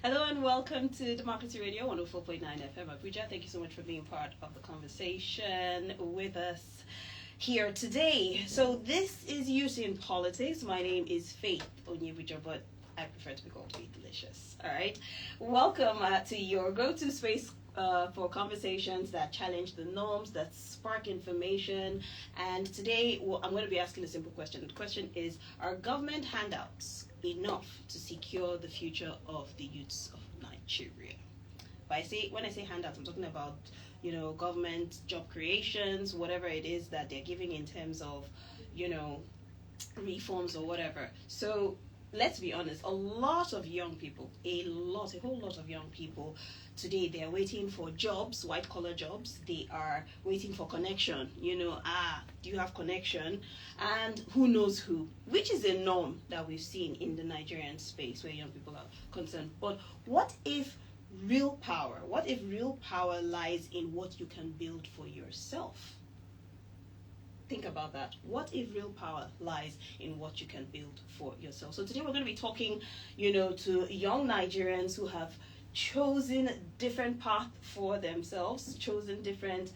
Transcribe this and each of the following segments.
Hello and welcome to Democracy Radio 104.9 FM Abuja. Thank you so much for being part of the conversation with us here today. So this is Youth in Politics. My name is Faith Onyebuja, but I prefer to be called Faith Delicious. All right. Welcome to your go-to space for conversations that challenge the norms, that spark information. And today I'm going to be asking a simple question. The question is, are government handouts enough to secure the future of the youths of Nigeria? When I say handouts, I'm talking about, government job creations, whatever it is that they're giving in terms of, reforms or whatever. So let's be honest, a lot of young people, a whole lot of young people today, they are waiting for jobs, white collar jobs. They are waiting for connection. Do you have connection? And who knows who, which is a norm that we've seen in the Nigerian space where young people are concerned. But what if real power lies in what you can build for yourself? Think about that. What if real power lies in what you can build for yourself? So today we're going to be talking, to young Nigerians who have chosen different path for themselves, chosen different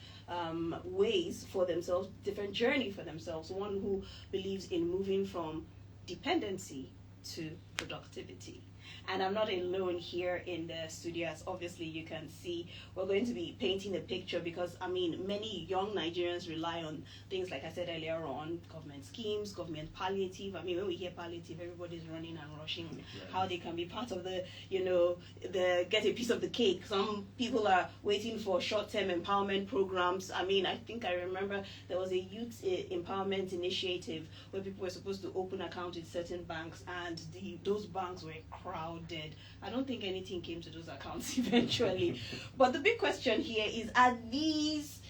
ways for themselves, different journey for themselves. One who believes in moving from dependency to productivity. And I'm not alone here in the studio, as obviously you can see. We're going to be painting a picture because, many young Nigerians rely on things, like I said earlier on, government schemes, government palliative. When we hear palliative, everybody's running and rushing how they can be part of the get a piece of the cake. Some people are waiting for short-term empowerment programs. I think I remember there was a youth empowerment initiative where people were supposed to open accounts with certain banks, and those banks were crowded. I don't think anything came to those accounts eventually. But the big question here is, are these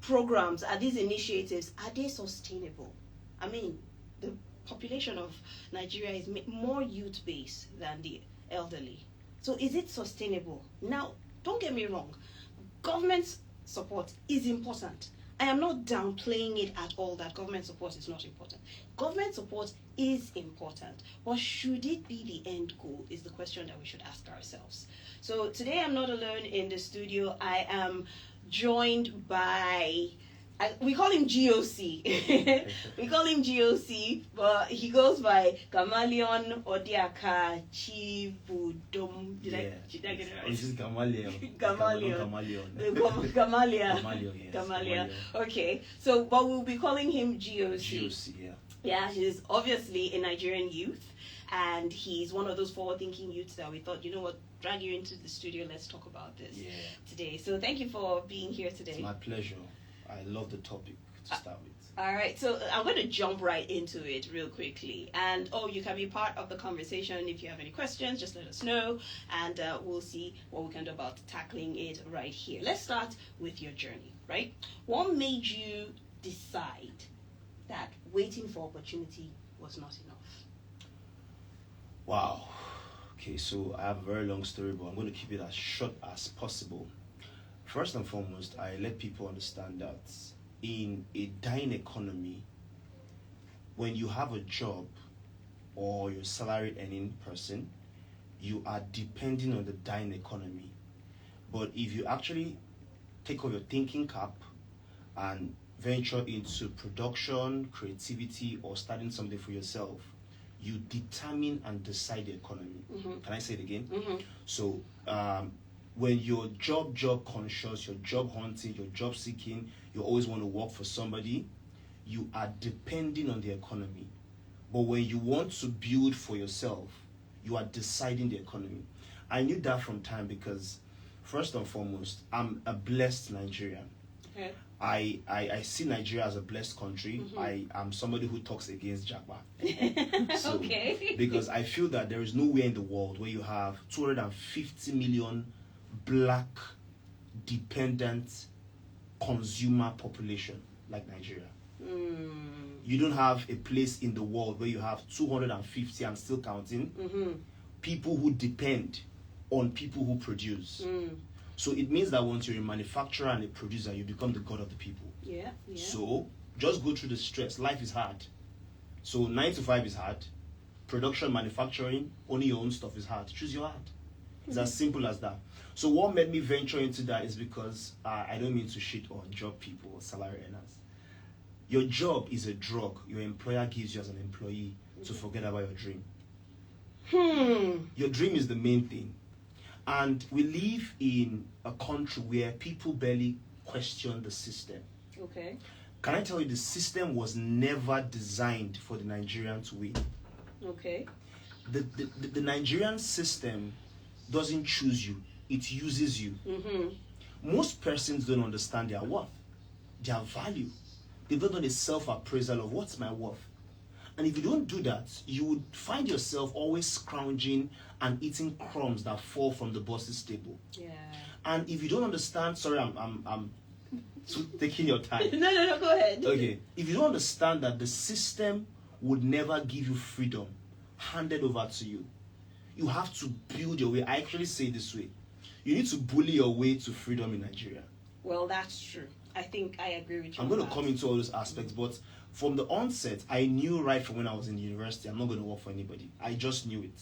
programs, are these initiatives, are they sustainable? The population of Nigeria is more youth-based than the elderly. So is it sustainable? Now, don't get me wrong. Government support is important. I am not downplaying it at all that government support is not important. Government support is important, but should it be the end goal is the question that we should ask ourselves. So today I'm not alone in the studio. I am joined by, we call him GOC. We call him GOC, but he goes by Gamalion Odiaka Chibudum. Did I get it right? This is Gamalion. Gamalion. Okay. So, but we'll be calling him GOC. GOC, yeah. Yeah, he's obviously a Nigerian youth, and he's one of those forward-thinking youths that we thought, drag you into the studio, let's talk about this today. So thank you for being here today. It's my pleasure. I love the topic to start with. All right, so I'm going to jump right into it real quickly. And, you can be part of the conversation. If you have any questions, just let us know, and we'll see what we can do about tackling it right here. Let's start with your journey, right? What made you decide that waiting for opportunity was not enough? Wow. Okay, so I have a very long story, but I'm going to keep it as short as possible. First and foremost, I let people understand that in a dying economy, when you have a job or you're a salary earning person, you are depending on the dying economy. But if you actually take off your thinking cap and venture into production, creativity, or starting something for yourself, you determine and decide the economy. Mm-hmm. Can I say it again? Mm-hmm. So when you're job conscious, you're job hunting, you're job seeking, you always want to work for somebody, you are depending on the economy. But when you want to build for yourself, you are deciding the economy. I knew that from time because, first and foremost, I'm a blessed Nigerian. Okay. I see Nigeria as a blessed country. Mm-hmm. I am somebody who talks against Japa. So, okay. Because I feel that there is nowhere in the world where you have 250 million black dependent consumer population like Nigeria. You don't have a place in the world where you have 250 and still counting people who depend on people who produce. So it means that once you're a manufacturer and a producer, you become the god of the people. Yeah. So just go through the stress. Life is hard. So 9 to 5 is hard. production, manufacturing, owning your own stuff is hard. Choose your hard. It's as simple as that. So what made me venture into that is because I don't mean to shit on job people or salary earners. Your job is a drug your employer gives you as an employee to forget about your dream. Your dream is the main thing. And we live in a country where people barely question the system. Okay. Can I tell you, the system was never designed for the Nigerian to win. Okay. The Nigerian system doesn't choose you, it uses you. Most persons don't understand their worth, their value. They've not done a self-appraisal of what's my worth. And if you don't do that, you would find yourself always scrounging and eating crumbs that fall from the boss's table. Yeah. And if you don't understand, sorry, I'm taking your time. No, go ahead. Okay. If you don't understand that the system would never give you freedom handed over to you, you have to build your way. I actually say it this way. You need to bully your way to freedom in Nigeria. Well, that's true. I think I agree with you. I'm going to come into all those aspects, but from the onset, I knew right from when I was in university, I'm not going to work for anybody. I just knew it.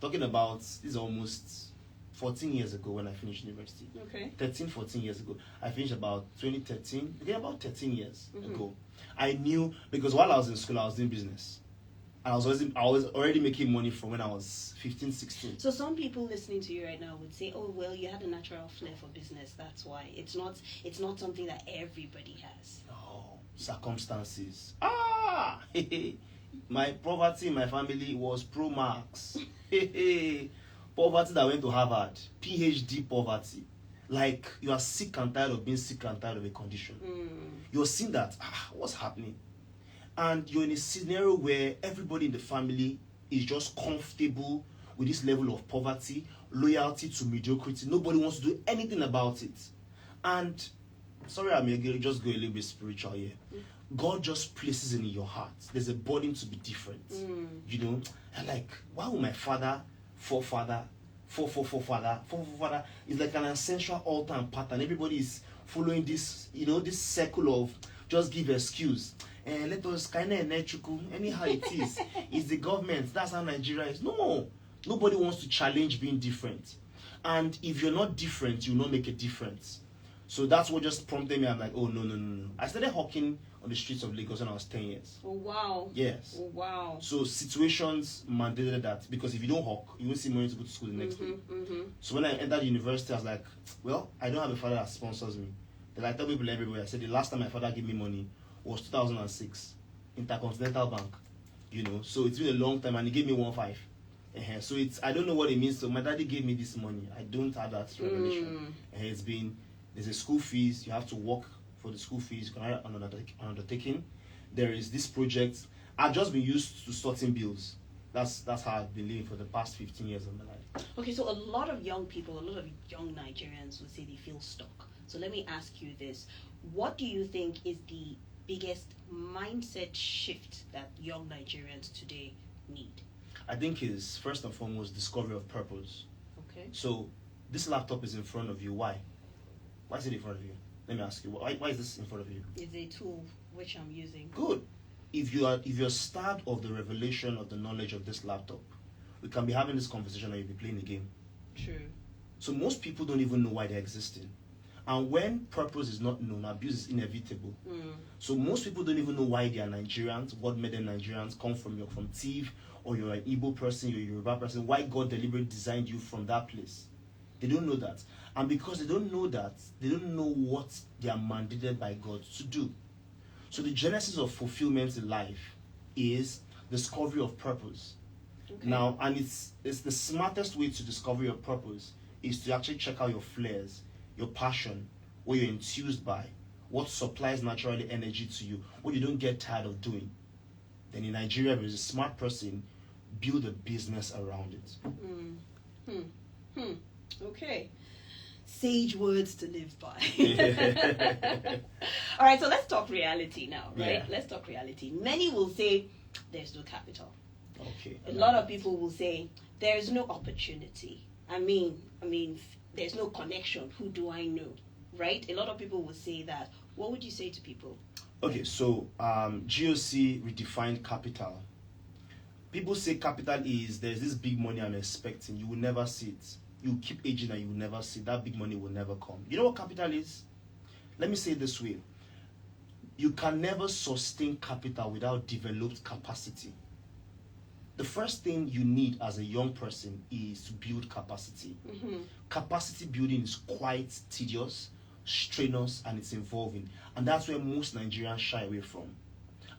Talking about, this is almost 14 years ago when I finished university. Okay. 13, 14 years ago. I finished about 2013, about 13 years ago. I knew, because while I was in school, I was doing business. And I was already making money from when I was 15, 16. So some people listening to you right now would say, oh, well, you had a natural flair for business. That's why. It's not something that everybody has. No, circumstances. My poverty in my family was pro max. Poverty that went to Harvard. PhD poverty. Like, you are sick and tired of being sick and tired of a condition. You're seeing that, what's happening? And you're in a scenario where everybody in the family is just comfortable with this level of poverty, loyalty to mediocrity. Nobody wants to do anything about it. And, sorry, I may just go a little bit spiritual here. God just places it in your heart. There's a burden to be different. You know? And like, why would my forefather is like an ancestral altar and pattern. Everybody is following this, this circle of just give excuse. And let us anyhow it is. It's the government. That's how Nigeria is. No. Nobody wants to challenge being different. And if you're not different, you'll not make a difference. So that's what just prompted me. I'm like, oh, no. I started hawking on the streets of Lagos when I was 10 years. Oh, wow. Yes. Oh, wow. So situations mandated that, because if you don't hawk, you won't see money to go to school the next day. So when I entered university, I was like, well, I don't have a father that sponsors me. Then I tell people everywhere, I said the last time my father gave me money was 2006, Intercontinental Bank. So it's been a long time, and he gave me 1.5. So I don't know what it means. So my daddy gave me this money. I don't have that revelation. There's a school fees. You have to work for the school fees. You can write an undertaking. There is this project. I've just been used to sorting bills. That's how I've been living for the past 15 years of my life. Okay, so a lot of young people, a lot of young Nigerians would say they feel stuck. So let me ask you this. What do you think is the biggest mindset shift that young Nigerians today need? I think is first and foremost discovery of purpose. Okay. So this laptop is in front of you. Why? Why is it in front of you? Let me ask you. Why is this in front of you? It's a tool which I'm using. Good. If you're starved of the revelation of the knowledge of this laptop, we can be having this conversation and you'll be playing a game. True. So most people don't even know why they're existing. And when purpose is not known, abuse is inevitable. So most people don't even know why they are Nigerians, what made them Nigerians, come from. You're from Tiv, or you're an Igbo person, you're a Yoruba person, why God deliberately designed you from that place. They don't know that. And because they don't know that, they don't know what they are mandated by God to do. So the genesis of fulfillment in life is discovery of purpose. Okay. Now, and it's the smartest way to discover your purpose is to actually check out your flares, your passion, what you're enthused by, what supplies naturally energy to you, what you don't get tired of doing. Then in Nigeria, if there's a smart person, build a business around it. Okay. Sage words to live by. All right, so let's talk reality now, right? Yeah. Let's talk reality. Many will say there's no capital. Okay. A lot of people will say there's no opportunity. I mean, there's no connection. Who do I know? Right? A lot of people will say that. What would you say to people? Okay, so GOC redefined capital. People say capital is there's this big money I'm expecting. You will never see it. You keep aging and you will never see it. That big money will never come. You know what capital is? Let me say it this way. You can never sustain capital without developed capacity. The first thing you need as a young person is to build capacity. Capacity building is quite tedious, strenuous, and it's involving. And that's where most Nigerians shy away from.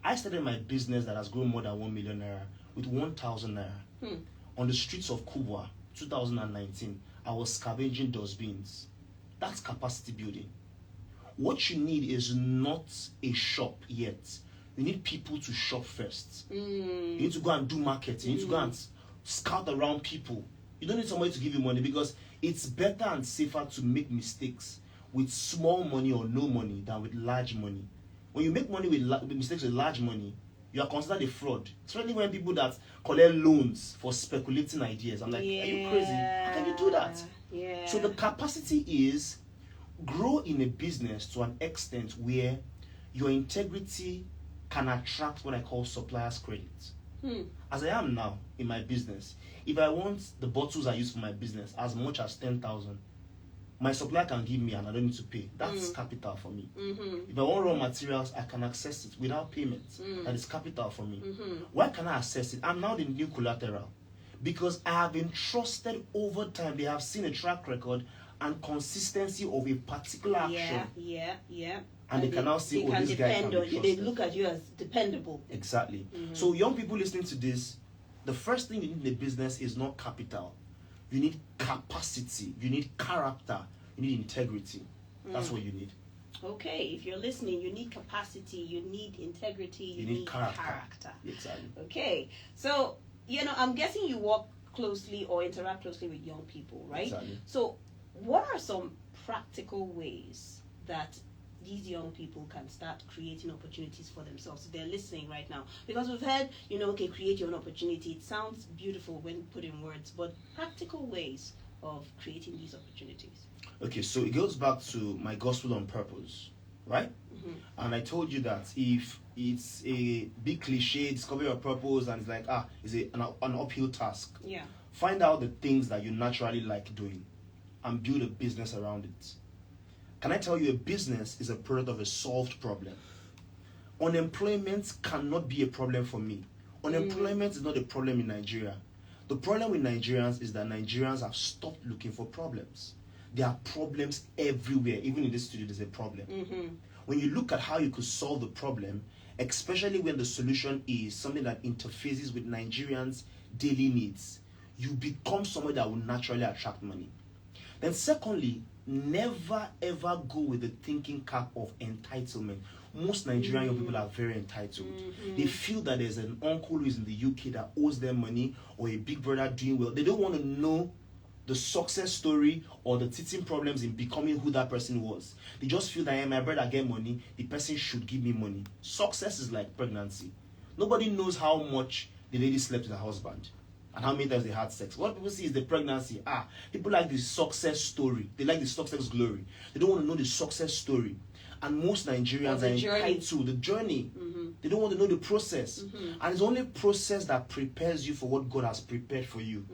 I started my business that has grown more than 1 million naira with 1,000 naira. On the streets of Kubwa, 2019, I was scavenging dustbins. That's capacity building. What you need is not a shop yet. You need people to shop first. You need to go and do marketing. You need to go and scout around people. You don't need somebody to give you money, because it's better and safer to make mistakes with small money or no money than with large money. When you make money with mistakes with large money, you are considered a fraud. Especially when people that collect loans for speculating ideas. I'm like, are you crazy? How can you do that? So the capacity is grow in a business to an extent where your integrity can attract what I call supplier's credit. As I am now in my business, if I want the bottles I use for my business as much as 10,000, my supplier can give me and I don't need to pay. That's capital for me. If I want raw materials, I can access it without payment. That is capital for me. Why can I access it? I'm now the new collateral, because I have been trusted over time. They have seen a track record and consistency of a particular action. And they can now see, oh, this guy can be trusted. They look at you as dependable. Exactly. So young people listening to this, the first thing you need in a business is not capital. You need capacity. You need character. You need integrity. That's what you need. Okay, if you're listening, you need capacity, you need integrity, you need character. Exactly. Okay, so, I'm guessing you work closely or interact closely with young people, right? Exactly. So, what are some practical ways that these young people can start creating opportunities for themselves? They're listening right now, because we've heard, okay, create your own opportunity. It sounds beautiful when put in words, but practical ways of creating these opportunities. Okay, so it goes back to my gospel on purpose, right? And I told you that if it's a big cliche, discover your purpose, and it's like, it's an uphill task. Find out the things that you naturally like doing and build a business around it. Can I tell you, a business is a product of a solved problem. Unemployment cannot be a problem for me. Unemployment is not a problem in Nigeria. The problem with Nigerians is that Nigerians have stopped looking for problems. There are problems everywhere. Even in this studio, there's a problem. When you look at how you could solve the problem, especially when the solution is something that interfaces with Nigerians' daily needs, you become someone that will naturally attract money. Then secondly, never ever go with the thinking cap of entitlement. Most Nigerian young people are very entitled. They feel that there's an uncle who is in the UK that owes them money, or a big brother doing well. They don't want to know the success story or the teething problems in becoming who that person was. They just feel that, hey, my brother get money, the person should give me money. Success is like pregnancy. Nobody knows how much the lady slept with her husband and how many times they had sex. What people see is the pregnancy. People like the success story. They like the success glory. They don't want to know the success story. And most Nigerians are entitled to the journey. They don't want to know the process. And it's only process that prepares you for what God has prepared for you.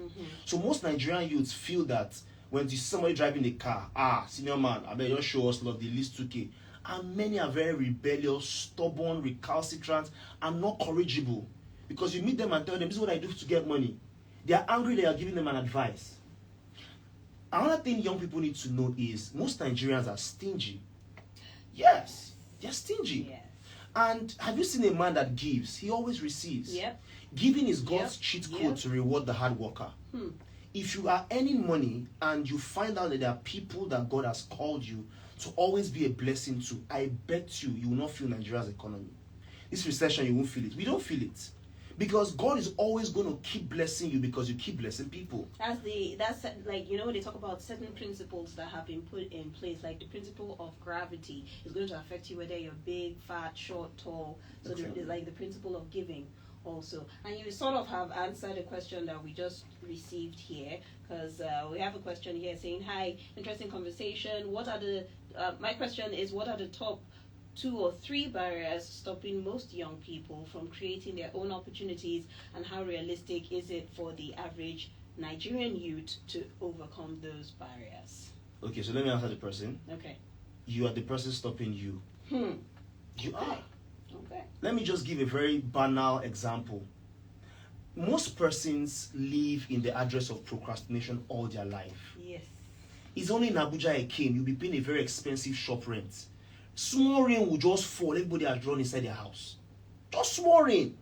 So most Nigerian youths feel that when you see somebody driving a car, senior man, I bet you show us love, the least 2K. And many are very rebellious, stubborn, recalcitrant, and not corrigible. Because you meet them and tell them, this is what I do to get money. They are angry they are giving them an advice. Another thing young people need to know is most Nigerians are stingy. Yes, they're stingy. Yes. And have you seen a man that gives? He always receives. Giving is God's cheat code to reward the hard worker. If you are earning money and you find out that there are people that God has called you to always be a blessing to, I bet you will not feel Nigeria's economy. This recession, you won't feel it. We don't feel it. Because God is always going to keep blessing you because you keep blessing people. That's like, they talk about certain principles that have been put in place, like the principle of gravity is going to affect you whether you're big, fat, short, tall. So there's like the principle of giving also. And you sort of have answered a question that we just received here, because we have a question here saying, hi, interesting conversation. What are the, my question is, what are the top 2 or 3 barriers stopping most young people from creating their own opportunities, and how realistic is it for the average Nigerian youth to overcome those barriers? Okay, so let me answer the person. Okay. You are the person stopping you. You are. Okay. Let me just give a very banal example. Most persons live in the address of procrastination all their life. Yes. It's only in Abuja I came, you'll be paying a very expensive shop rent. Small rain will just fall, everybody has drawn inside their house. Just small rain.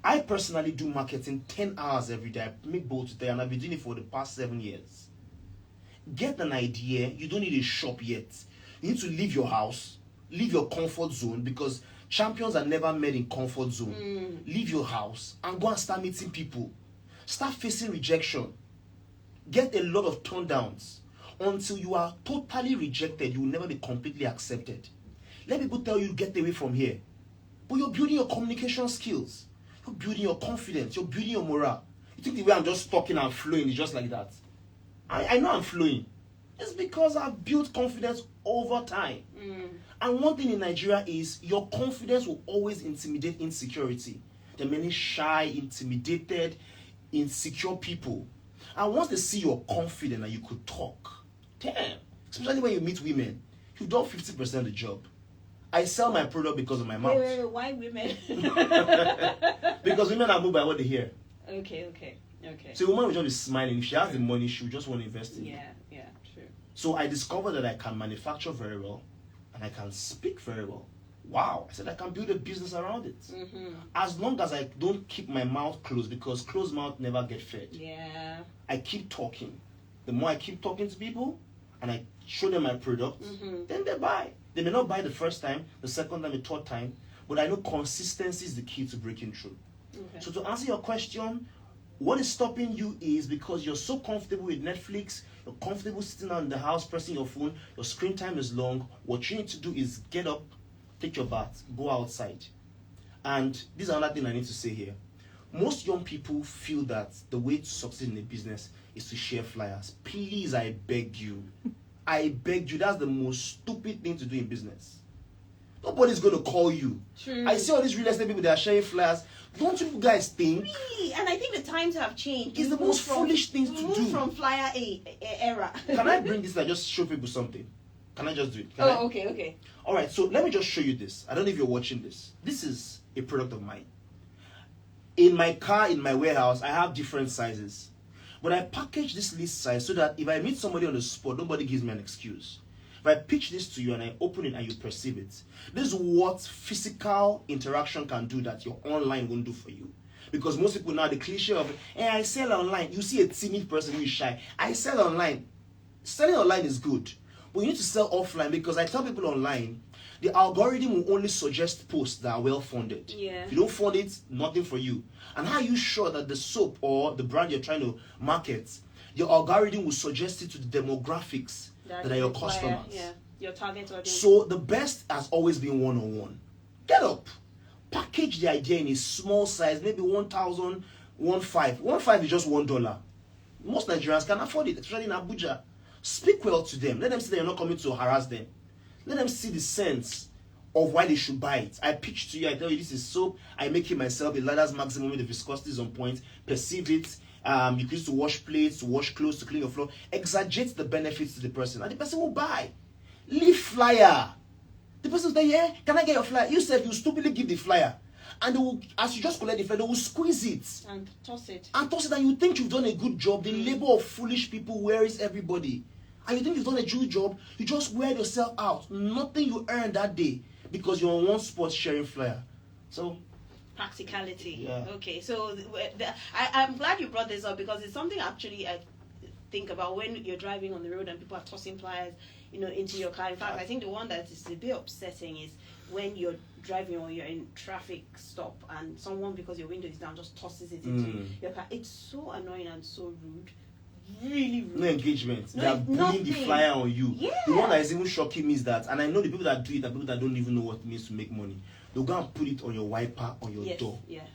I personally do marketing 10 hours every day. I make bold today, and I've been doing it for the past 7 years. Get an idea, you don't need a shop yet. You need to leave your house, leave your comfort zone, because champions are never made in comfort zone. Leave your house and go and start meeting people. Start facing rejection. Get a lot of turndowns. Until you are totally rejected, you will never be completely accepted. Let people tell you, get away from here. But you're building your communication skills. You're building your confidence. You're building your morale. You think the way I'm just talking and flowing is just like that? I know I'm flowing. It's because I've built confidence over time. And one thing in Nigeria is your confidence will always intimidate insecurity. There are many shy, intimidated, insecure people. And once they see you're confident and you could talk, damn, especially when you meet women, you've done 50% of the job. I sell my product because of my mouth. Wait, why women? Because women are moved by what they hear. Okay. So a woman will just be smiling. If she has the money, she will just want to invest in it. Yeah, true. So I discovered that I can manufacture very well and I can speak very well. Wow. I said I can build a business around it. As long as I don't keep my mouth closed, because closed mouth never get fed. Yeah. I keep talking. The more I keep talking to people and I show them my product, then they buy. They may not buy the first time, the second time, the third time, but I know consistency is the key to breaking through. Okay. So to answer your question, what is stopping you is because you're so comfortable with Netflix, you're comfortable sitting out in the house pressing your phone, your screen time is long. What you need to do is get up, take your bath, go outside. And this is another thing I need to say here. Most young people feel that the way to succeed in a business is to share flyers. Please, I beg you. I beg you, that's the most stupid thing to do in business. Nobody's going to call you. True. I see all these real estate people, they are sharing flyers. Don't you guys think? Really? And I think the times have changed. It's the most foolish thing to do. From flyer era. Can I bring this and just show people something? Can I just do it? Okay. All right, so let me just show you this. I don't know if you're watching this. This is a product of mine. In my car, in my warehouse, I have different sizes. But I package this list size so that if I meet somebody on the spot, nobody gives me an excuse. If I pitch this to you and I open it and you perceive it, this is what physical interaction can do that your online won't do for you. Because most people now, the cliche of, hey, I sell online. You see a timid person who is shy. I sell online. Selling online is good. But you need to sell offline, because I tell people online, the algorithm will only suggest posts that are well funded. Yeah. If you don't fund it, nothing for you. And how are you sure that the soap or the brand you're trying to market, your algorithm will suggest it to the demographics that are your customers? Yeah, your target audience. So the best has always been one-on-one. Get up. Package the idea in a small size, maybe 1,000, 1.5. 1.5 is just $1. Most Nigerians can afford it, especially in Abuja. Speak well to them. Let them see that you're not coming to harass them. Let them see the sense of why they should buy it. I pitch to you, I tell you this is soap. I make it myself. It lathers maximum with the viscosity is on point. Perceive it. You can use to wash plates, to wash clothes, to clean your floor. Exaggerate the benefits to the person, and the person will buy. Leave flyer. The person will say, yeah, can I get your flyer? You said you stupidly give the flyer. And they will, as you just collect the flyer, they will squeeze it. And toss it. And you think you've done a good job. The labor of foolish people wearies everybody. And you think you've done a good job, you just wear yourself out. Nothing you earn that day because you're on one spot sharing flyer. So, practicality. Yeah. Okay, so I'm glad you brought this up, because it's something actually I think about when you're driving on the road and people are tossing flyers, into your car. In fact, I think the one that is a bit upsetting is when you're driving or you're in traffic stop and someone, because your window is down, just tosses it into your car. It's so annoying and so rude. Really rude. No engagement. They are putting the flyer on you. Yeah. The one that is even shocking me is that, and I know the people that do it are people that don't even know what it means to make money. They'll go and put it on your wiper, on your door. Yeah.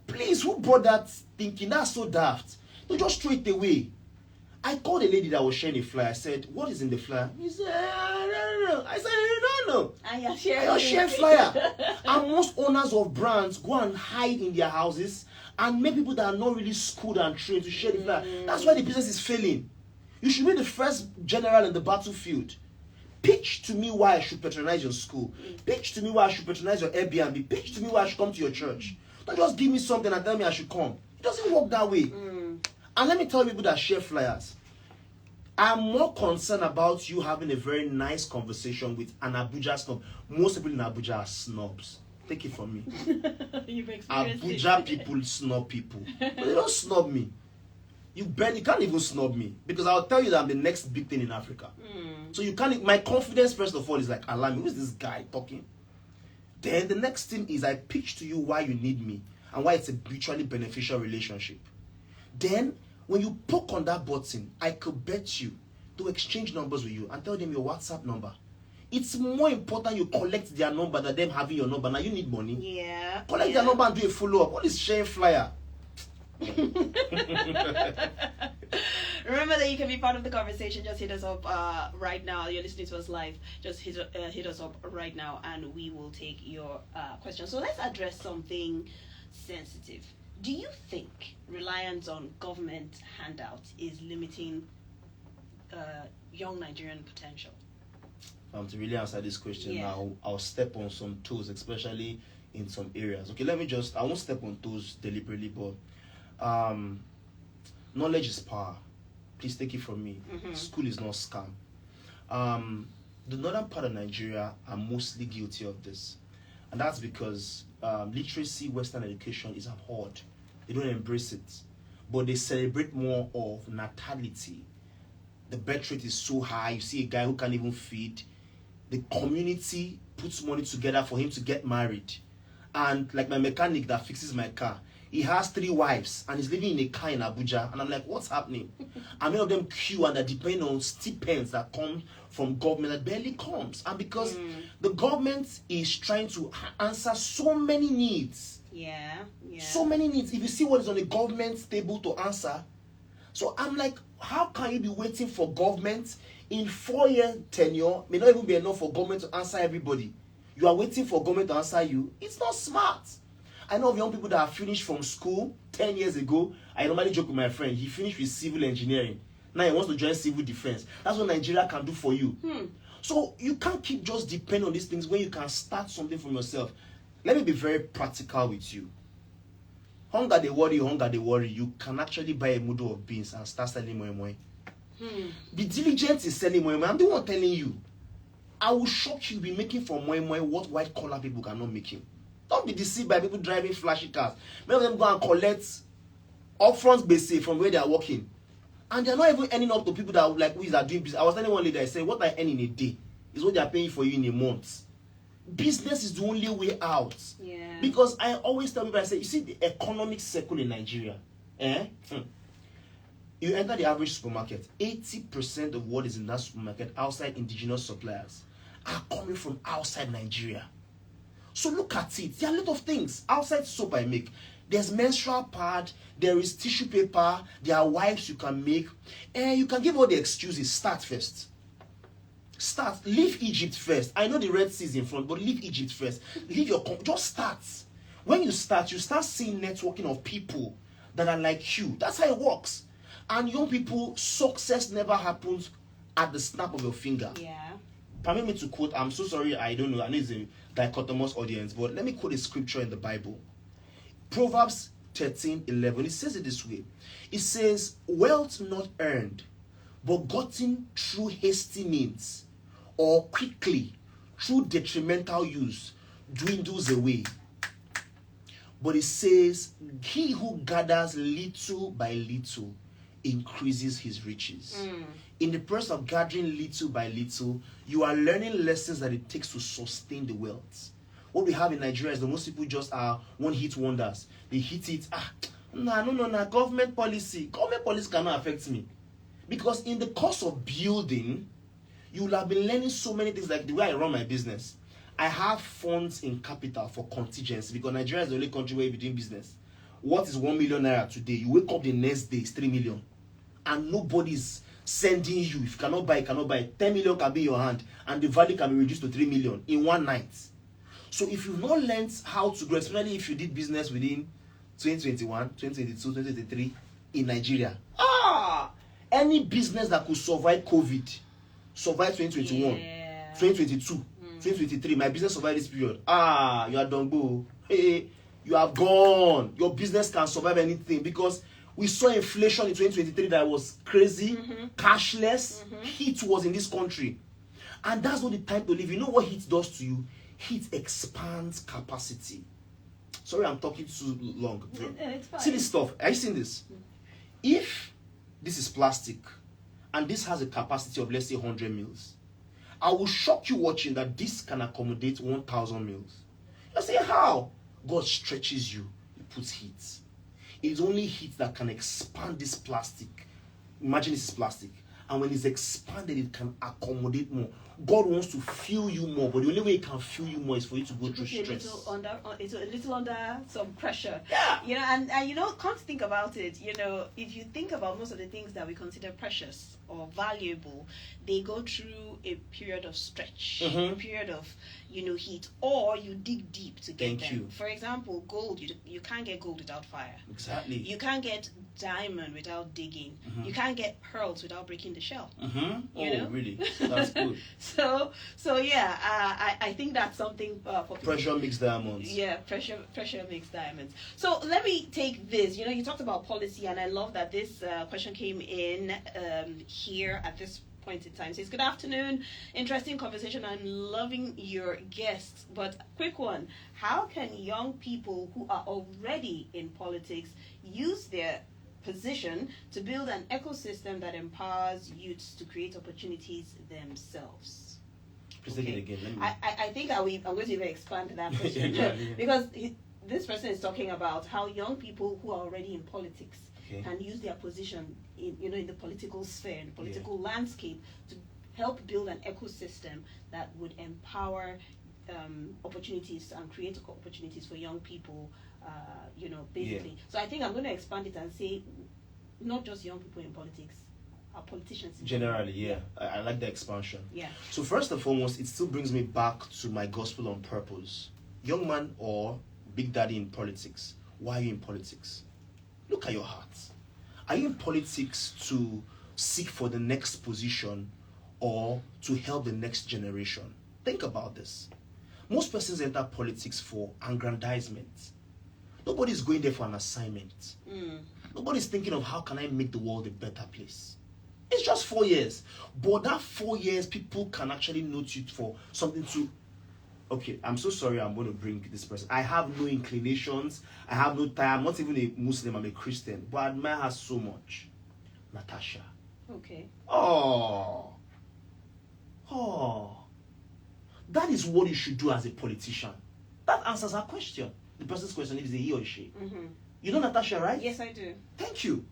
Please, who brought that thinking? That's so daft. Don't just throw it away. I called a lady that was sharing a flyer. I said, what is in the flyer? He said, I don't know. I said, you don't know. And you're sharing. I share flyer. And most owners of brands go and hide in their houses and make people that are not really schooled and trained to share the flyer. That's why the business is failing. You should be the first general in the battlefield. Pitch to me why I should patronize your school. Pitch to me why I should patronize your Airbnb. Pitch to me why I should come to your church. Don't just give me something and tell me I should come. It doesn't work that way. And let me tell people that share flyers, I'm more concerned about you having a very nice conversation with an Abuja snob. Most people in Abuja are snobs. Take it from me. You've experienced Abuja it. people snub people. But they don't snub me. You can't even snub me. Because I'll tell you that I'm the next big thing in Africa. So you can't, my confidence first of all is like, alarm me, who's this guy talking? Then the next thing is I pitch to you why you need me and why it's a mutually beneficial relationship. Then when you poke on that button, I could bet you to exchange numbers with you and tell them your WhatsApp number. It's more important you collect their number than them having your number. Now you need money. Yeah. Collect their number and do a follow-up. What is sharing flyer? Remember that you can be part of the conversation. Just hit us up right now. You're listening to us live. Just hit us up right now and we will take your questions. So let's address something sensitive. Do you think reliance on government handouts is limiting young Nigerian potential? To really answer this question, now I'll step on some toes, especially in some areas. Okay, I won't step on toes deliberately, but knowledge is power. Please take it from me. School is not scam. The northern part of Nigeria are mostly guilty of this. And that's because literacy, Western education is abhorred. They don't embrace it. But they celebrate more of natality. The birth rate is so high. You see a guy who can't even feed. The community puts money together for him to get married. And like my mechanic that fixes my car, he has 3 wives and he's living in a car in Abuja. And I'm like, what's happening? And many of them queue and they're depending on stipends that come from government that barely comes. And because the government is trying to answer so many needs. Yeah. So many needs. If you see what is on the government's table to answer. So I'm like, how can you be waiting for government in 4-year tenure? May not even be enough for government to answer everybody. You are waiting for government to answer you. It's not smart. I know of young people that have finished from school 10 years ago. I normally joke with my friend. He finished with civil engineering. Now he wants to join civil defense. That's what Nigeria can do for you. So you can't keep just depending on these things when you can start something from yourself. Let me be very practical with you. Hunger they worry. You can actually buy a mudu of beans and start selling moi moi. Be diligent in selling moi moi. I'm the one telling you. I will shock you be making from moi moi what white collar people cannot make him. Don't be deceived by people driving flashy cars. Many of them go and collect upfront basic from where they are working. And they're not even earning up to people that are like who are doing business. I was telling one lady, I said, what I earn in a day is what they are paying for you in a month. Business is the only way out. Yeah. Because I always tell people, I say, you see the economic circle in Nigeria. You enter the average supermarket, 80% of what is in that supermarket outside indigenous suppliers are coming from outside Nigeria. So look at it. There are a lot of things. Outside soap I make. There's menstrual pad. There is tissue paper. There are wipes you can make. And you can give all the excuses. Start first. Start. Leave Egypt first. I know the Red Sea is in front, but leave Egypt first. Leave your... Just start. When you start seeing networking of people that are like you. That's how it works. And young people, success never happens at the snap of your finger. Yeah. Permit me to quote, I'm so sorry, I don't know, I know it's a dichotomous audience, but let me quote a scripture in the Bible. Proverbs 13:11. It says it this way. It says, wealth not earned, but gotten through hasty means, or quickly, through detrimental use, dwindles away. But it says, he who gathers little by little increases his riches. In the process of gathering little by little, you are learning lessons that it takes to sustain the wealth. What we have in Nigeria is that most people just are one-hit wonders. They hit it. No. Government policy cannot affect me. Because in the course of building, you will have been learning so many things, like the way I run my business. I have funds in capital for contingency because Nigeria is the only country where you're doing business. What is 1 million naira today? You wake up the next day, it's 3 million. and nobody's sending you. If you cannot buy, you cannot buy. 10 million can be in your hand, and the value can be reduced to 3 million in one night. So if you've not learned how to grow, especially if you did business within 2021, 2022, 2023 in Nigeria, any business that could survive COVID, survive 2021, 2022, 2023, my business survived this period. You are done, boo. Hey, you are gone. Your business can survive anything, because we saw inflation in 2023 that was crazy, cashless. Heat was in this country. And that's not the time to live. You know what heat does to you? Heat expands capacity. Sorry, I'm talking too long. It's fine. See this stuff. Are you seeing this? If this is plastic and this has a capacity of, let's say, 100 mils, I will shock you watching that this can accommodate 1,000 mils. You say, how? God stretches you. He puts heat. It's only heat that can expand this plastic. Imagine this is plastic. And when it's expanded, it can accommodate more. God wants to fill you more, but the only way He can fill you more is for you to go through stress. It's a little under some pressure. Yeah. You know, and you know, can't think about it. You know, if you think about most of the things that we consider precious or valuable, they go through a period of stretch, a period of, you know, heat, or you dig deep to get them. For example, gold, you can't get gold without fire. Exactly. You can't get diamond without digging. You can't get pearls without breaking the shell. You know? Really? That's good. So yeah, I think that's something for people. Pressure makes diamonds. Yeah, pressure makes diamonds. So let me take this. You know, you talked about policy, and I love that this question came in here at this point in time. It says, good afternoon, interesting conversation. I'm loving your guests, but quick one: how can young people who are already in politics use their position to build an ecosystem that empowers youths to create opportunities themselves? Please take it again. I think I'm going to even expand that question because this person is talking about how young people who are already in politics can use their position in the political sphere, in the political landscape, to help build an ecosystem that would empower opportunities and create opportunities for young people. Basically. So I think I'm going to expand it and say, not just young people in politics, our politicians. Generally, I like the expansion. Yeah. So first and foremost, it still brings me back to my gospel on purpose. Young man or big daddy in politics, why are you in politics? Look at your heart. Are you in politics to seek for the next position or to help the next generation? Think about this. Most persons enter politics for aggrandizement. Nobody's going there for an assignment. Nobody's thinking of how can I make the world a better place. It's just 4 years. But that 4 years, people can actually note you for something to... Okay, I'm so sorry I'm going to bring this person. I have no inclinations. I have no time. I'm not even a Muslim. I'm a Christian. But I admire her so much. Natasha. Okay. Oh. That is what you should do as a politician. That answers her question. The person's question is a he or she. You know Natasha, right? Yes, I do. Thank you.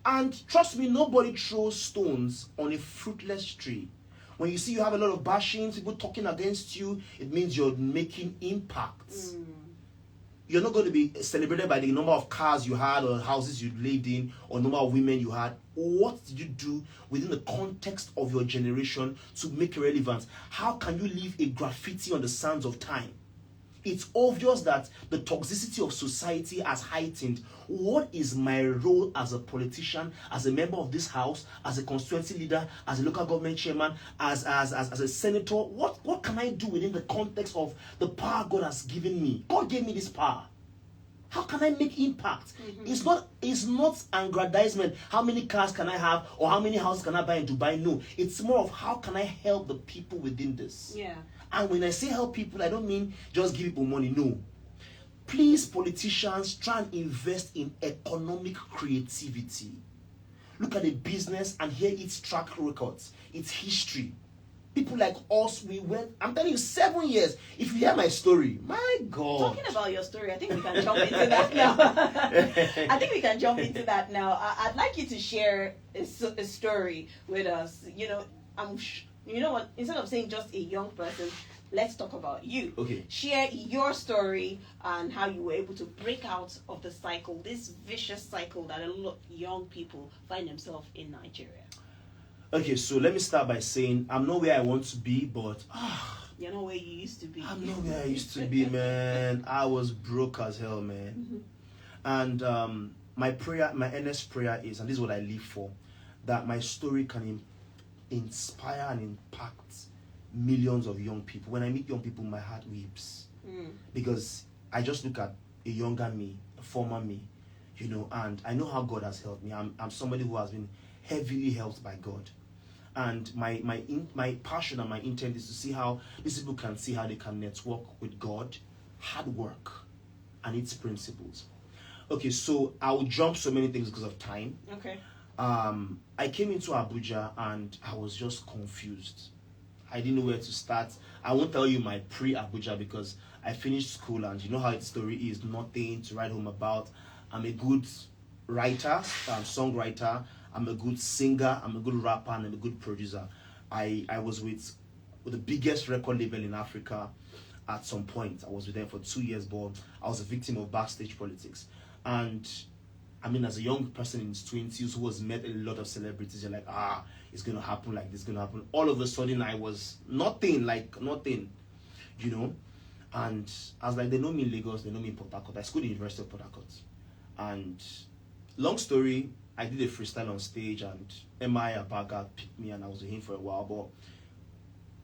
And trust me, nobody throws stones on a fruitless tree. When you see you have a lot of bashings, people talking against you, it means you're making impacts. You're not going to be celebrated by the number of cars you had or houses you lived in or number of women you had. What did you do within the context of your generation to make a relevance? How can you leave a graffiti on the sands of time? It's obvious that the toxicity of society has heightened. What is my role as a politician, as a member of this house, as a constituency leader, as a local government chairman, as a senator? What can I do within the context of the power God has given me? God gave me this power. How can I make impact? It's not aggrandizement. How many cars can I have or how many houses can I buy in Dubai? No. It's more of how can I help the people within this? Yeah. And when I say help people, I don't mean just give people money. No. Please, politicians, try and invest in economic creativity. Look at the business and hear its track records, its history. People like us, we went, I'm telling you, 7 years. If you hear my story, my God. Talking about your story, I think we can jump into that now. I'd like you to share a story with us. You know what? Instead of saying just a young person, let's talk about you. Okay. Share your story and how you were able to break out of the cycle, this vicious cycle that a lot of young people find themselves in Nigeria. Okay, so let me start by saying I'm not where I want to be, but you're not where you used to be. I'm not where I used to be, man. I was broke as hell, man. And my prayer, my earnest prayer is, and this is what I live for, that my story can inspire and impact millions of young people. When I meet young people, my heart weeps. Because I just look at a younger me, a former me, you know, and I know how God has helped me. I'm somebody who has been heavily helped by God. And my passion and my intent is to see how these people can see how they can network with God, hard work, and its principles. Okay, so I'll jump so many things because of time. Okay. I came into Abuja and I was just confused. I didn't know where to start. I won't tell you my pre-Abuja because I finished school and you know how its story is, nothing to write home about. I'm a good writer, songwriter. I'm a good singer, I'm a good rapper, and I'm a good producer. I was with the biggest record label in Africa at some point. I was with them for 2 years, but I was a victim of backstage politics. And I mean, as a young person in his 20s who has met a lot of celebrities, you're like, it's going to happen like this, going to happen. All of a sudden, I was nothing, you know. And I was like, they know me in Lagos, they know me in Port Harcourt. I schooled at the University of Port Harcourt. And long story, I did a freestyle on stage and M.I. Abaga picked me and I was with him for a while. But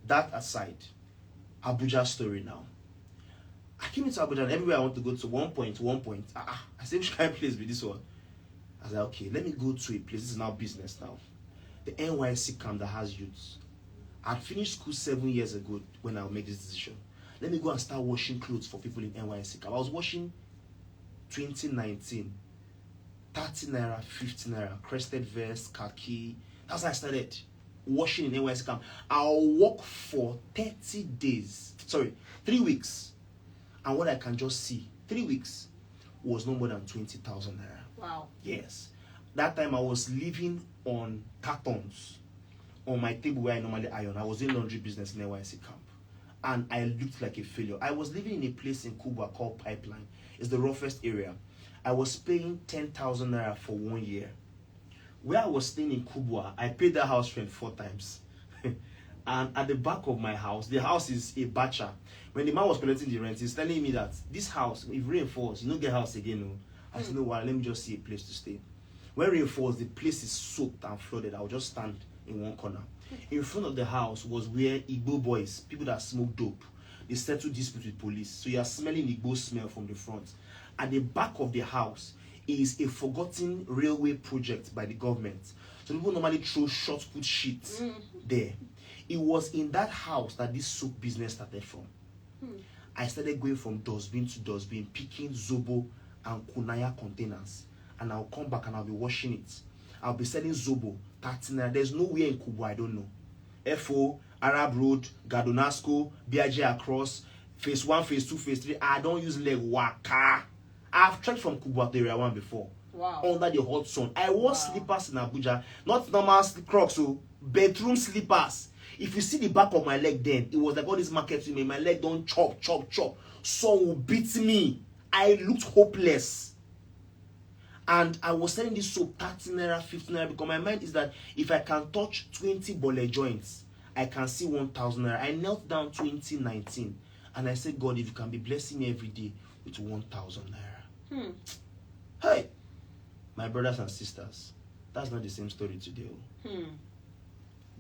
that aside, Abuja story now. I came into Abuja and everywhere I want to go to, one point. I said, which kind of place be this one? I was like, okay, let me go to a place. This is now business now. The NYC camp that has youths. I finished school 7 years ago when I made this decision. Let me go and start washing clothes for people in NYC camp. I was washing 2019. 30 naira, 50 naira, crested vest, khaki. That's how I started washing in NYC camp. I'll work for 30 days. 3 weeks. And what I can just see, 3 weeks was no more than 20,000 naira. Wow. Yes. That time I was living on cartons on my table where I normally iron. I was in laundry business in NYC camp. And I looked like a failure. I was living in a place in Kubwa called Pipeline. It's the roughest area. I was paying 10,000 naira for 1 year. Where I was staying in Kubwa, I paid that house rent 4 times. And at the back of my house, the house is a bacha. When the man was collecting the rent, he's telling me that this house, if rain falls, you don't get house again. No. I said, no, well, let me just see a place to stay. When rain falls, the place is soaked and flooded. I'll just stand in one corner. In front of the house was where Igbo boys, people that smoke dope, they settle dispute with police. So you are smelling Igbo smell from the front. At the back of the house is a forgotten railway project by the government. So people normally throw short put sheets there. It was in that house that this soap business started from. I started going from dustbin to dustbin, picking Zobo and Kunaya containers. And I'll come back and I'll be washing it. I'll be selling Zobo, 30 naira. There's nowhere in Kubwa I don't know. FO, Arab Road, Gadonasco, BIJ across, phase 1, phase 2, phase 3. I don't use leg waka. I've trekked from Kubwa to Area 1 before. Wow. Under the hot sun. I wore slippers in Abuja. Not normal Crocs, so bedroom slippers. If you see the back of my leg then, it was like all this market to me. My leg don't chop. Sun will beat me. I looked hopeless. And I was selling this soap 30 naira, 50 naira because my mind is that if I can touch 20 bole joints, I can see 1,000 naira. I knelt down 2019 and I said, God, if you can be blessing me every day with 1,000 naira. Hey, my brothers and sisters, that's not the same story today.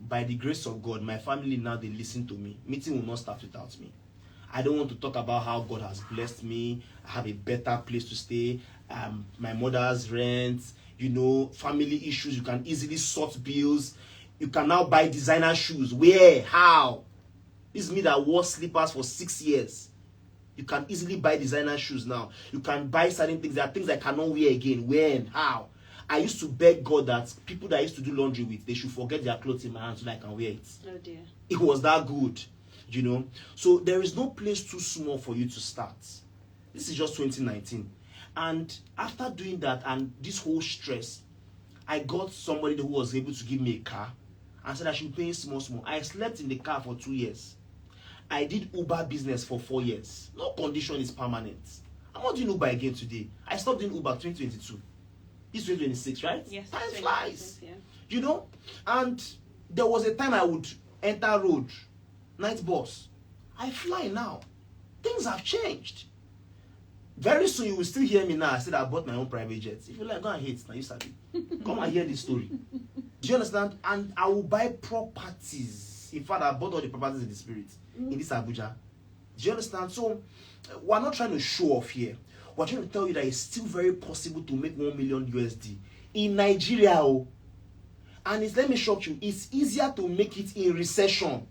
By the grace of God, my family now, they listen to me. Meeting will not start without me. I don't want to talk about how God has blessed me. I have a better place to stay. My mother's rent, family issues. You can easily sort bills. You can now buy designer shoes. Where? How? This is me that wore slippers for 6 years. You can easily buy designer shoes now. You can buy certain things. There are things I cannot wear again. When? How? I used to beg God that people that I used to do laundry with, they should forget their clothes in my hands so that I can wear it. Oh dear. It was that good, So there is no place too small for you to start. This is just 2019. And after doing that and this whole stress, I got somebody who was able to give me a car and said I should pay small. I slept in the car for 2 years. I did Uber business for 4 years. No condition is permanent. I'm not doing Uber again today. I stopped doing Uber 2022. It's 2026, right? Yes. Time flies. Yeah. You know? And there was a time I would enter road, night bus. I fly now. Things have changed. Very soon you will still hear me now. I said I bought my own private jet. If you like, go and hate. Now you sabi. Come and hear this story. Do you understand? And I will buy properties. In fact, I bought all the properties in the spirit in this Abuja. Do you understand? So we're not trying to show off here. We're trying to tell you that it's still very possible to make 1 million USD in Nigeria. Oh. And let me shock you, it's easier to make it in recession.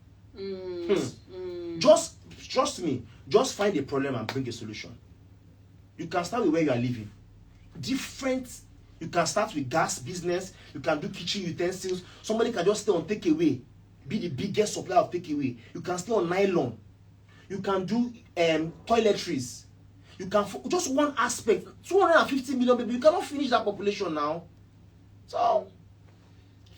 Just trust me, just find a problem and bring a solution. You can start with where you are living. You can start with gas business, you can do kitchen utensils. Somebody can just stay on takeaway, be the biggest supplier of takeaway. You can stay on nylon. You can do toiletries. You can just one aspect. 250 million people. You cannot finish that population now. So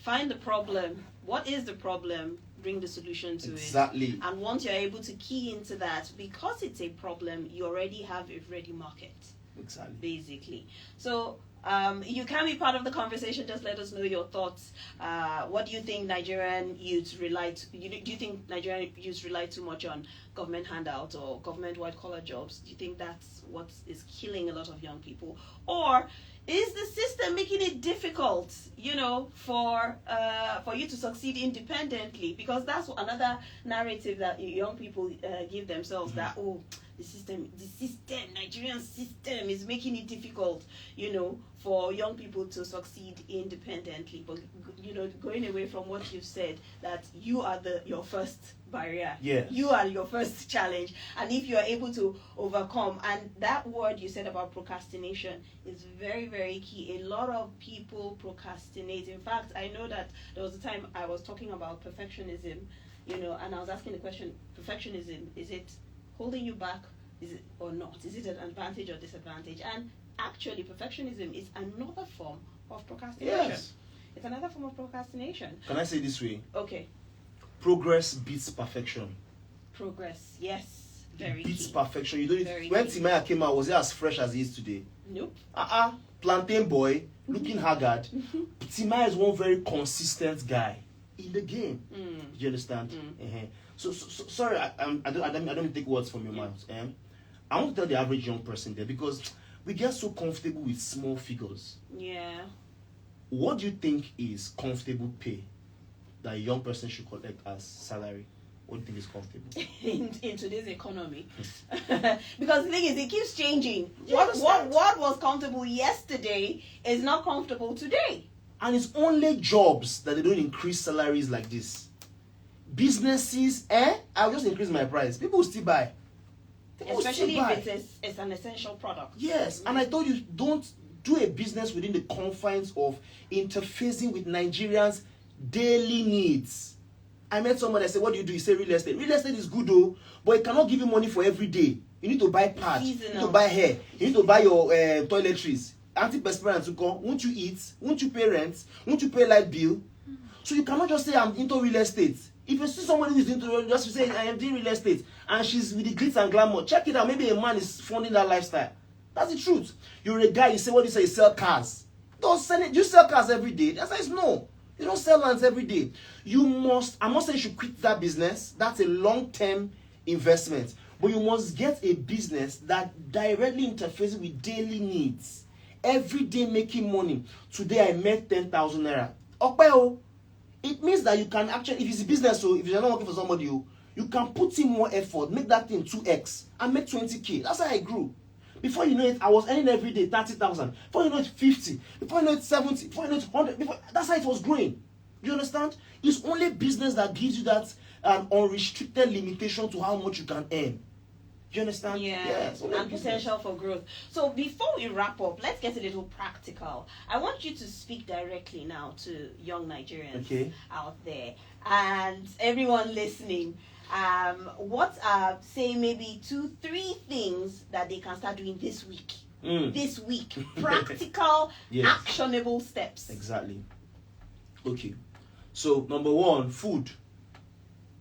find the problem. What is the problem? Bring the solution to it. Exactly. And once you're able to key into that, because it's a problem, you already have a ready market. Exactly. Basically. So you can be part of the conversation. Just let us know your thoughts. What do you think Nigerian youths rely? Do you think Nigerian youths rely too much on government handouts or government white-collar jobs? Do you think that's what is killing a lot of young people? Or is the system making it difficult, for you to succeed independently? Because that's another narrative that young people give themselves, that, Nigerian system is making it difficult, for young people to succeed independently. But, going away from what you've said, that you are your first barrier. Yes. You are your first challenge. And if you are able to overcome, and that word you said about procrastination is very, very key. A lot of people procrastinate. In fact, I know that there was a time I was talking about perfectionism, and I was asking the question, perfectionism, is it holding you back? Is it or not? Is it an advantage or disadvantage? And actually, perfectionism is another form of procrastination. Yes. It's another form of procrastination. Can I say it this way? Okay. Progress beats perfection. Progress, yes. Very beats key. perfection. You don't Very when key. Timaya came out, was he as fresh as he is today? Nope. Plantain boy, looking haggard. Timaya is one very consistent guy in the game. Do you understand? So sorry, I don't take words from your mouth. I want to tell the average young person there, because we get so comfortable with small figures. Yeah. What do you think is comfortable pay that a young person should collect as salary? What do you think is comfortable? in today's economy. Because the thing is, it keeps changing. You What understand? was comfortable yesterday is not comfortable today. And it's only jobs that they don't increase salaries like this. Businesses, I'll just increase my price. People will still buy. Especially if it's an essential product. Yes, and I told you, don't do a business within the confines of interfacing with Nigerians' daily needs. I met somebody, I said, what do you do? He said, real estate. Real estate is good though, but it cannot give you money for every day. You need to buy pads, you need to buy hair, you need to buy your toiletries, antiperspirant to come. Won't you eat? Won't you pay rent? Won't you pay light bill? So you cannot just say, I'm into real estate. If you see somebody who is into real estate, just say, I am doing real estate, and she's with the glitz and glamour, check it out. Maybe a man is funding that lifestyle. That's the truth. You're a guy, you say, what do you say? You sell cars. Don't sell it. You sell cars every day. The answer is no. You don't sell lands every day. I'm not saying you should quit that business. That's a long-term investment. But you must get a business that directly interfaces with daily needs. Every day making money. Today I made 10,000 naira. Okay, it means that you can actually, if it's a business, so if you're not working for somebody, you can put in more effort, make that thing 2x, and make 20K. That's how I grew. Before you know it, I was earning every day 30,000. Before you know it, 50. Before you know it, 70. Before you know it, 100. That's how it was growing. Do you understand? It's only business that gives you that unrestricted limitation to how much you can earn. Do you understand? Yeah, Yes, and potential for growth. So before we wrap up, let's get a little practical. I want you to speak directly now to young Nigerians out there and everyone listening. What are, say, maybe 2-3 things that they can start doing this week? This week. Practical, actionable steps. Exactly. Okay. So, number one, food.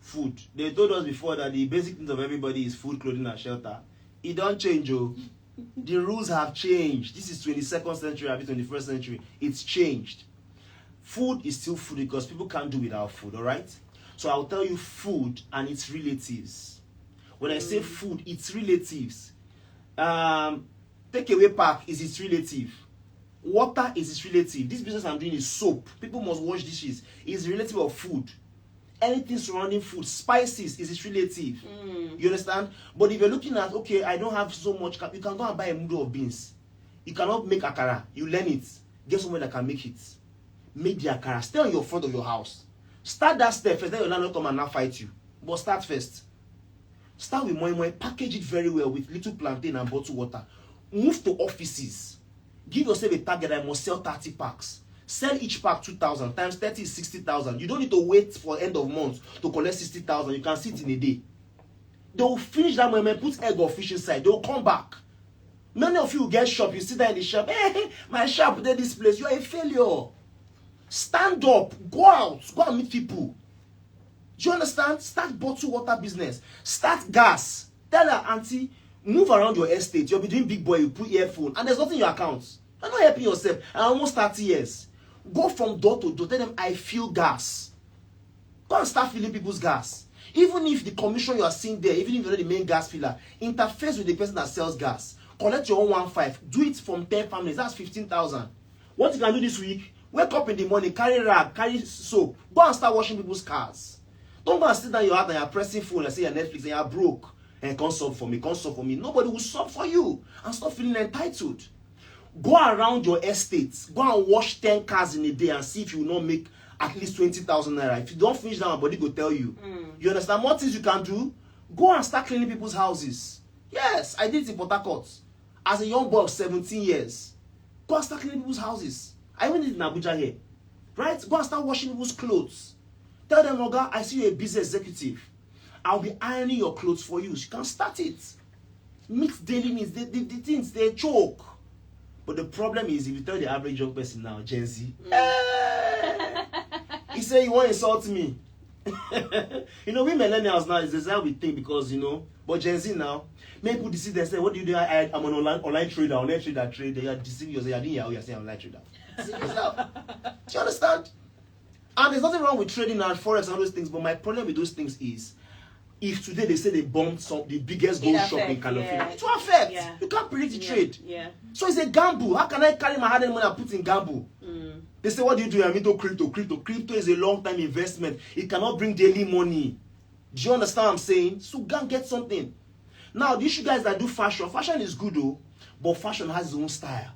Food. They told us before that the basic needs of everybody is food, clothing, and shelter. It don't change, oh. The rules have changed. This is 22nd century, or 21st century. It's changed. Food is still food because people can't do without food, all right? So I'll tell you food and its relatives. When I say food, its relatives. Takeaway pack is its relative. Water is its relative. This business I'm doing is soap. People must wash dishes. It's relative of food. Anything surrounding food, spices is its relative. You understand? But if you're looking at, okay, I don't have so much, you can go and buy a mudu of beans. You cannot make akara. You learn it. Get someone that can make it. Make the akara. Stay on your front of your house. Start that step first. Then your landlord come and now fight you. But start first. Start with moi moi. Package it very well with little plantain and bottled water. Move to offices. Give yourself a target. I must sell 30 packs. Sell each pack 2,000 times 30 is 60,000. You don't need to wait for end of month to collect 60,000. You can see it in a day. They will finish that moment, put egg or fish inside. They will come back. Many of you get shop. You sit there in the shop. Hey, my shop did this place. You are a failure. Stand up. Go out. Go and meet people. Do you understand? Start bottled water business. Start gas. Tell her, auntie, move around your estate. You'll be doing big boy. You put earphone. And there's nothing in your account. You're not helping yourself. I'm almost 30 years. Go from door to door. Tell them, I feel gas. Go and start filling people's gas. Even if the commission you are seeing there, even if you're not the main gas filler, interface with the person that sells gas. Collect your own 1.5. Do it from 10 families. That's 15,000. What you can do this week, wake up in the morning, carry rag, carry soap. Go and start washing people's cars. Don't go and sit down your heart and you're pressing phone and say you're Netflix and you're broke. And come solve for me, come solve for me. Nobody will solve for you. And stop feeling entitled. Go around your estates. Go and wash 10 cars in a day and see if you will not make at least 20,000 naira. If you don't finish that, my body will tell you. You understand? What things you can do? Go and start cleaning people's houses. Yes, I did it in Port Harcourt. As a young boy of 17 years. Go and start cleaning people's houses. I even did it in Abuja here. Right? Go and start washing people's clothes. Tell them, Oga, I see you're a business executive. I'll be ironing your clothes for you. You can start it. Meet daily needs. The things, they choke. But the problem is, if you tell the average young person now, Gen Z, he say, you want to insult me. You know, we millennials now, is how we think because, you know, but Gen Z now, many people deceive themselves. What do you do? I'm an online trader, trader. You're deceiving yourself. You're doing Yahoo, you're saying online trader. Deceive yourself. Do you understand? And there's nothing wrong with trading and forex and all those things, but my problem with those things is, if today they say they bombed the biggest gold shop in California, it will affect. Yeah. You can't predict the trade. Yeah. So it's a gamble. How can I carry my hard-earned money and put in gamble? They say, what do you do? I'm into crypto. Crypto is a long-time investment. It cannot bring daily money. Do you understand what I'm saying? So go and get something. Now, the issue guys that do fashion is good though, but fashion has its own style.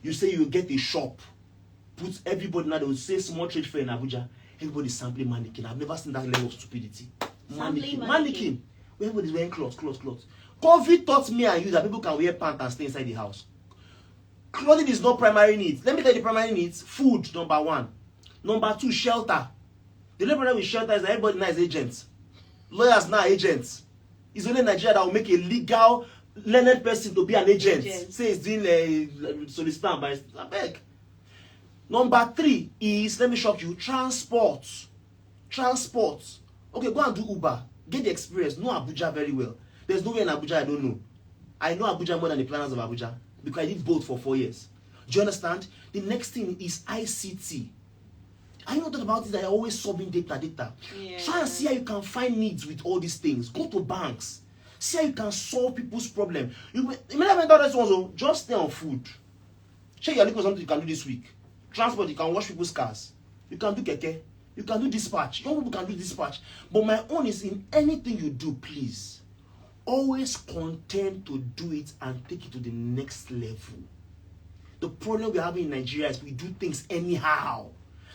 You say you get a shop, put everybody, now they will say small trade fair in Abuja, everybody sampling mannequin. I've never seen that level of stupidity. Mannequin. Everybody's wearing clothes. COVID taught me and you that people can wear pants and stay inside the house. Clothing is not primary needs. Let me tell you the primary needs. Food, number 1. Number 2, shelter. The problem with shelter is that everybody now is agents. Lawyers now are agents. It's only Nigeria that will make a legal, learned person to be an agent. Say it's doing a solicitor by I beg. Number 3 is, let me shock you, transport. Okay, go and do Uber. Get the experience. Know Abuja very well. There's nowhere in Abuja I don't know. I know Abuja more than the planners of Abuja because I did both for 4 years. Do you understand? The next thing is ICT. I know that about it that I always solving data. Yeah. Try and see how you can find needs with all these things. Go to banks. See how you can solve people's problem. You may have done this one, just stay on food. Check your looking for something you can do this week. Transport, you can wash people's cars. You can do keke. You can do dispatch. Young people can do dispatch. But my own is in anything you do, please. Always content to do it and take it to the next level. The problem we're having in Nigeria is we do things anyhow.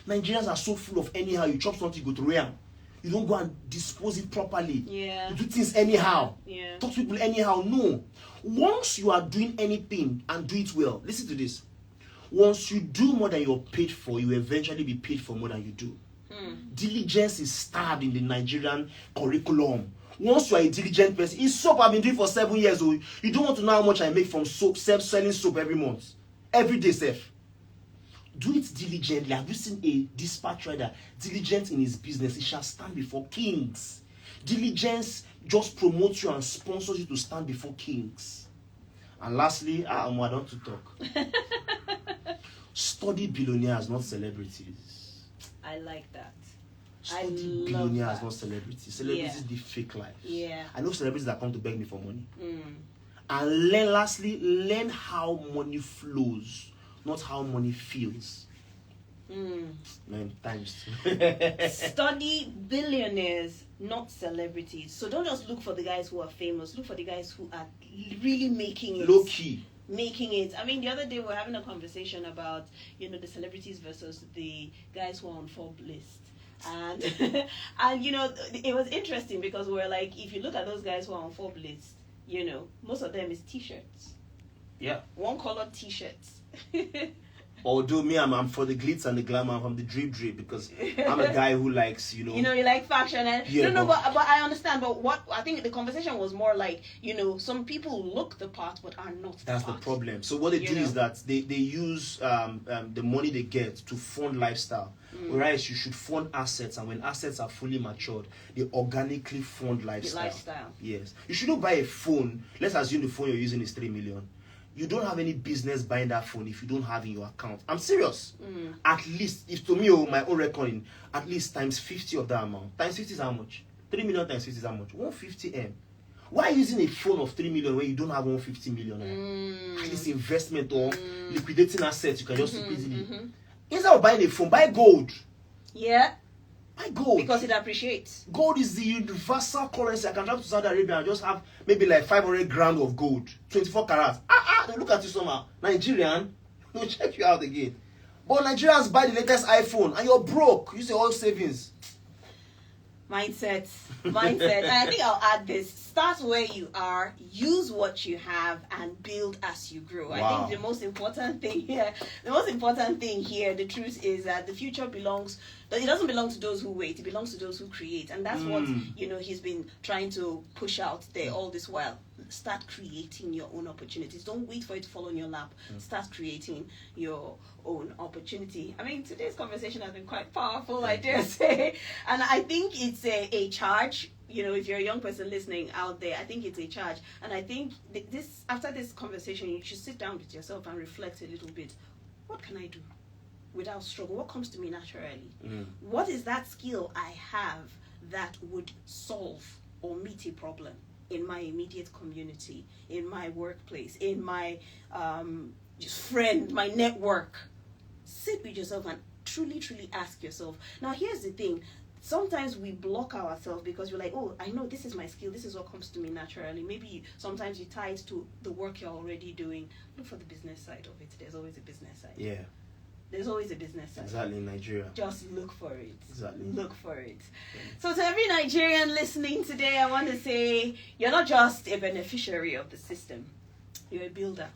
Nigerians are so full of anyhow. You chop something, you go to Ram. You don't go and dispose it properly. Yeah. You do things anyhow. Yeah. Talk to people anyhow. No. Once you are doing anything and do it well, listen to this. Once you do more than you're paid for, you will eventually be paid for more than you do. Diligence is starved in the Nigerian curriculum. Once you are a diligent person, it's soap I've been doing for 7 years old. You don't want to know how much I make from soap, selling soap every month. Every day, self. Do it diligently. Have you seen a dispatch rider diligent in his business? He shall stand before kings. Diligence just promotes you and sponsors you to stand before kings. And lastly, I don't to talk. Study billionaires, not celebrities. I like that. Study billionaires, not celebrities. Celebrities live fake lives. Yeah. I know celebrities that come to beg me for money. And learn how money flows, not how money feels. Man, thanks. Study billionaires, not celebrities. So don't just look for the guys who are famous. Look for the guys who are really making it. Low key. Making it. I mean, the other day we were having a conversation about, the celebrities versus the guys who are on Forbes list. And and it was interesting because we were like, if you look at those guys who are on Forbes list, most of them is t-shirts. Yeah. One color t-shirts. Although me, I'm for the glitz and the glamour. I'm from the drip because I'm a guy who likes, you like fashion and yeah, but I understand. But what I think the conversation was more like, some people look the part but are not. That's the problem. So what they do is that they use the money they get to fund lifestyle, whereas you should fund assets, and when assets are fully matured, they organically fund lifestyle. Yes, you shouldn't buy a phone. Let's assume the phone you're using is 3 million. You don't have any business buying that phone if you don't have in your account. I'm serious. At least, if to me, my own reckoning, at least times 50 of that amount. Times 50 is how much? 3 million times 50 is how much? 150 M. Why using a phone of 3 million when you don't have 150 million? At least investment or liquidating assets, you can just easily. Instead of buying a phone, buy gold. Yeah. Buy gold. Because it appreciates. Gold is the universal currency. I can travel to Saudi Arabia and just have maybe like 500 grams of gold. 24 carats. They look at you somehow. Nigerian, they'll check you out again. But Nigerians buy the latest iPhone and you're broke. Use your oil savings. Mindset. And I think I'll add this. Start where you are, use what you have, and build as you grow. Wow. I think the most important thing here, the truth is that the future it doesn't belong to those who wait, it belongs to those who create. And that's what, he's been trying to push out there all this while. Start creating your own opportunities. Don't wait for it to fall on your lap. Start creating your own opportunity. I mean, today's conversation has been quite powerful, I dare say. And I think it's a charge. If you're a young person listening out there, I think it's a charge. And I think after this conversation, you should sit down with yourself and reflect a little bit. What can I do without struggle? What comes to me naturally? What is that skill I have that would solve or meet a problem in my immediate community, in my workplace, in my friend, my network? Sit with yourself and truly ask yourself. Now, here's the thing. Sometimes we block ourselves because we're like, oh, I know this is my skill. This is what comes to me naturally. Maybe sometimes you tie it to the work you're already doing. Look for the business side of it. There's always a business side. Yeah. There's always a business side. Exactly, in Nigeria. Just look for it. Exactly. Look for it. Yeah. So to every Nigerian listening today, I want to say you're not just a beneficiary of the system. You're a builder.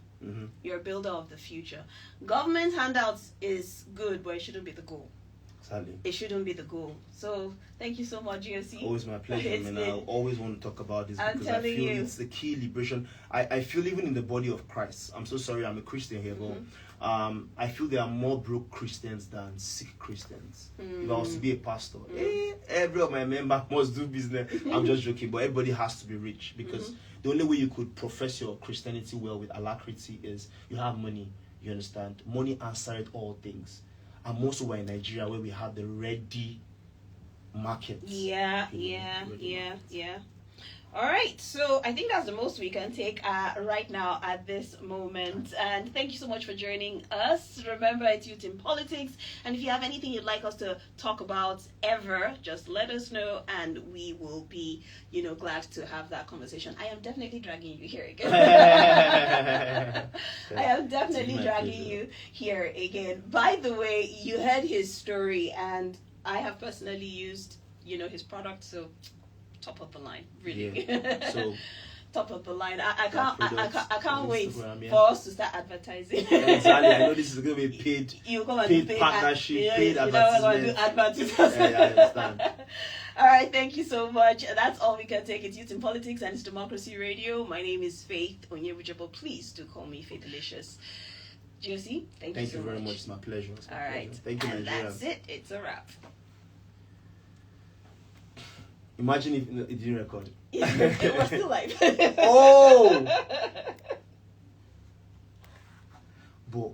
You're a builder of the future. Government handouts is good, but it shouldn't be the goal. Exactly. It shouldn't be the goal. So thank you so much, GOC. Always my pleasure, man. I always want to talk about this because I feel it's the key liberation. I feel even in the body of Christ. I'm so sorry, I'm a Christian here, but I feel there are more broke Christians than sick Christians. If I was to be a pastor, every of my members must do business. I'm just joking, but everybody has to be rich because the only way you could profess your Christianity well with alacrity is you have money. You understand? Money answered all things. And also we're in Nigeria where we have the ready market. Yeah. All right, so I think that's the most we can take right now at this moment. And thank you so much for joining us. Remember, it's Youth in Politics. And if you have anything you'd like us to talk about ever, just let us know and we will be, glad to have that conversation. I am definitely dragging you here again. I am definitely dragging you here again. By the way, you heard his story and I have personally used, his product, so top of the line, really. Yeah. So top of the line. I can't wait for us to start advertising. Yeah, exactly. I know this is going to be paid. You come and paid partnership, paid advertisement. I understand. All right, thank you so much. That's all we can take. It's Youth in Politics and it's Democracy Radio. My name is Faith Onyebujobo. Please do call me Faithlicious. Josie, thank Thank you so you very much. much. It's my pleasure. It's my All right. pleasure. Thank you, And Nigeria. that's it. It's a wrap. Imagine if it didn't record. It was still live. Oh! But